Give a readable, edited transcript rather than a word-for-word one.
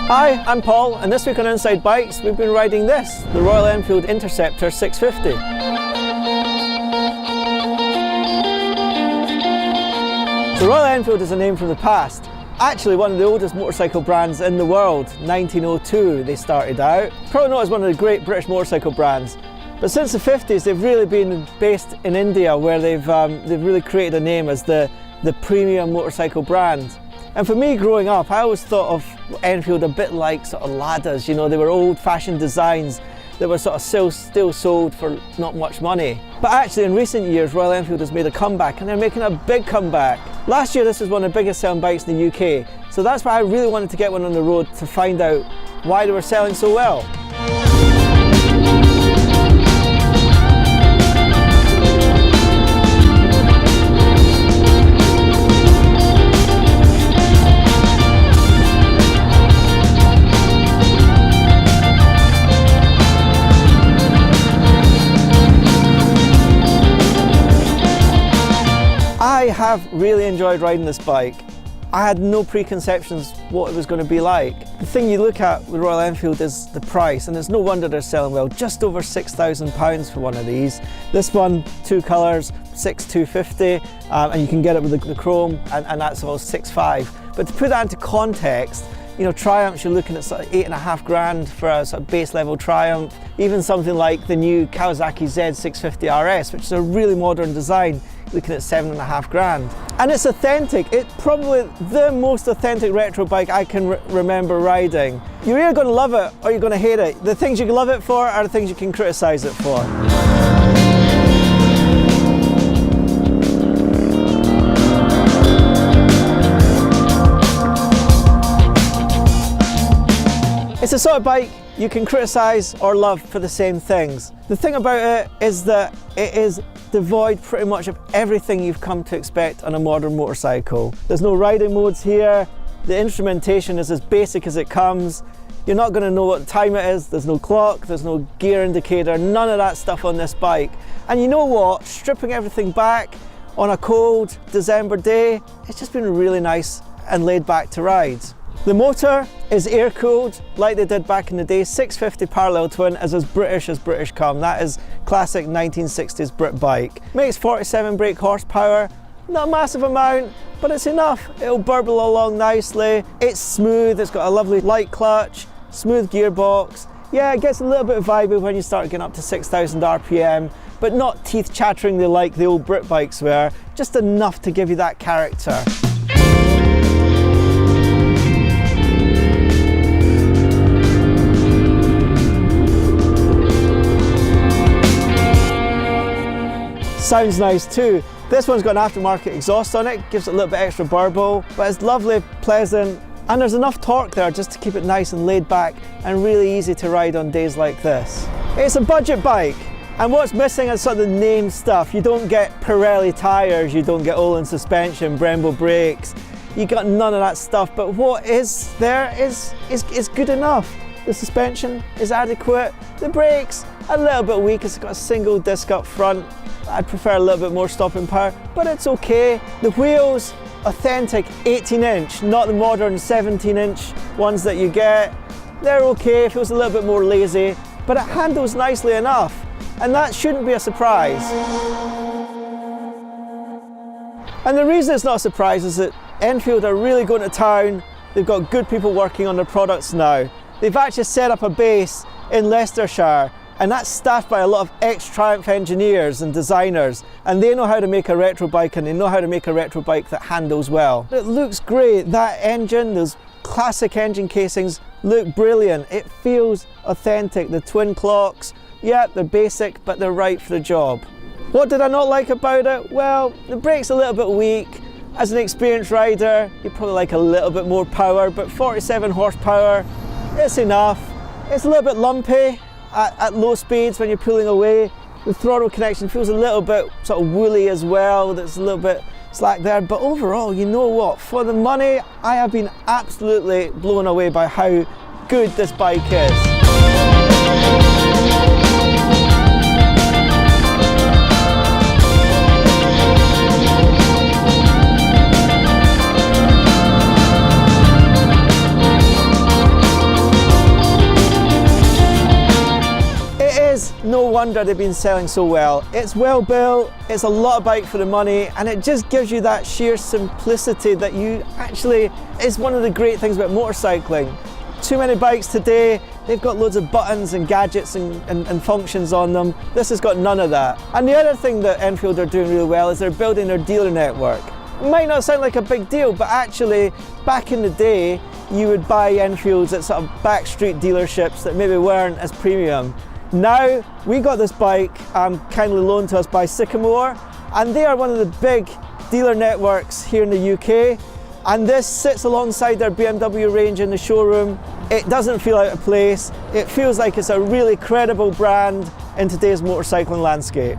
Hi, I'm Paul, and this week on Inside Bikes we've been riding this, the Royal Enfield Interceptor 650. So Royal Enfield is a name from the past. Actually one of the oldest motorcycle brands in the world. 1902 they started out. Probably not as one of the great British motorcycle brands. But since the 50s they've really been based in India, where they've really created a name as the premium motorcycle brand. And for me growing up, I always thought of Enfield a bit like sort of Ladas, you know, they were old-fashioned designs that were sort of still sold for not much money. But actually in recent years, Royal Enfield has made a comeback, and they're making a big comeback. Last year this was one of the biggest selling bikes in the UK, so that's why I really wanted to get one on the road to find out why they were selling so well. I have really enjoyed riding this bike. I had no preconceptions what it was going to be like. The thing you look at with Royal Enfield is the price, and it's no wonder they're selling well. Just over £6,000 for one of these. This one, two colours, 6,250, and you can get it with the chrome, and that's all 6,500. But to put that into context, you know, Triumphs, you're looking at sort of 8.5 grand for a sort of base level Triumph. Even something like the new Kawasaki Z650 RS, which is a really modern design, looking at 7.5 grand. And it's authentic. It's probably the most authentic retro bike I can remember riding. You're either going to love it or you're going to hate it. The things you can love it for are the things you can criticise it for. It's a sort of bike you can criticise or love for the same things. The thing about it is that it is devoid pretty much of everything you've come to expect on a modern motorcycle. There's no riding modes here, the instrumentation is as basic as it comes, you're not going to know what time it is, there's no clock, there's no gear indicator, none of that stuff on this bike. And you know what, stripping everything back on a cold December day, it's just been really nice and laid back to ride. The motor is air-cooled like they did back in the day. 650 parallel twin is as British come. That is classic 1960s Brit bike. Makes 47 brake horsepower, not a massive amount, but it's enough. It'll burble along nicely. It's smooth, it's got a lovely light clutch, smooth gearbox. Yeah, it gets a little bit vibey when you start getting up to 6,000 RPM, but not teeth-chatteringly like the old Brit bikes were, just enough to give you that character. Sounds nice too. This one's got an aftermarket exhaust on it, gives it a little bit extra burble, but it's lovely, pleasant, and there's enough torque there just to keep it nice and laid back and really easy to ride on days like this. It's a budget bike, and what's missing is sort of the name stuff. You don't get Pirelli tyres, you don't get Olin suspension, Brembo brakes, you got none of that stuff, but what is there is good enough. The suspension is adequate, the brakes a little bit weak, it's got a single disc up front. I'd prefer a little bit more stopping power, but it's okay. The wheels, authentic 18-inch, not the modern 17-inch ones that you get. They're okay, feels a little bit more lazy, but it handles nicely enough, and that shouldn't be a surprise. And the reason it's not a surprise is that Enfield are really going to town. They've got good people working on their products now. They've actually set up a base in Leicestershire, and that's staffed by a lot of ex-Triumph engineers and designers, and they know how to make a retro bike, and they know how to make a retro bike that handles well. It looks great. That engine, those classic engine casings look brilliant. It feels authentic. The twin clocks, yeah, they're basic, but they're right for the job. What did I not like about it? Well, the brake's a little bit weak. As an experienced rider, you probably like a little bit more power, but 47 horsepower, it's enough. It's a little bit lumpy at low speeds when you're pulling away. The throttle connection feels a little bit sort of woolly as well. There's a little bit slack there, but overall, you know what? For the money, I have been absolutely blown away by how good this bike is. wonder they've been selling so well. It's well built, it's a lot of bike for the money, and it just gives you that sheer simplicity that you actually is one of the great things about motorcycling. Too many bikes today, they've got loads of buttons and gadgets and functions on them. This has got none of that. And the other thing that Enfield are doing really well is they're building their dealer network. It might not sound like a big deal, but actually back in the day, you would buy Enfields at sort of backstreet dealerships that maybe weren't as premium. Now, we got this bike kindly loaned to us by Sycamore, and they are one of the big dealer networks here in the UK. And this sits alongside their BMW range in the showroom. It doesn't feel out of place. It feels like it's a really credible brand in today's motorcycling landscape.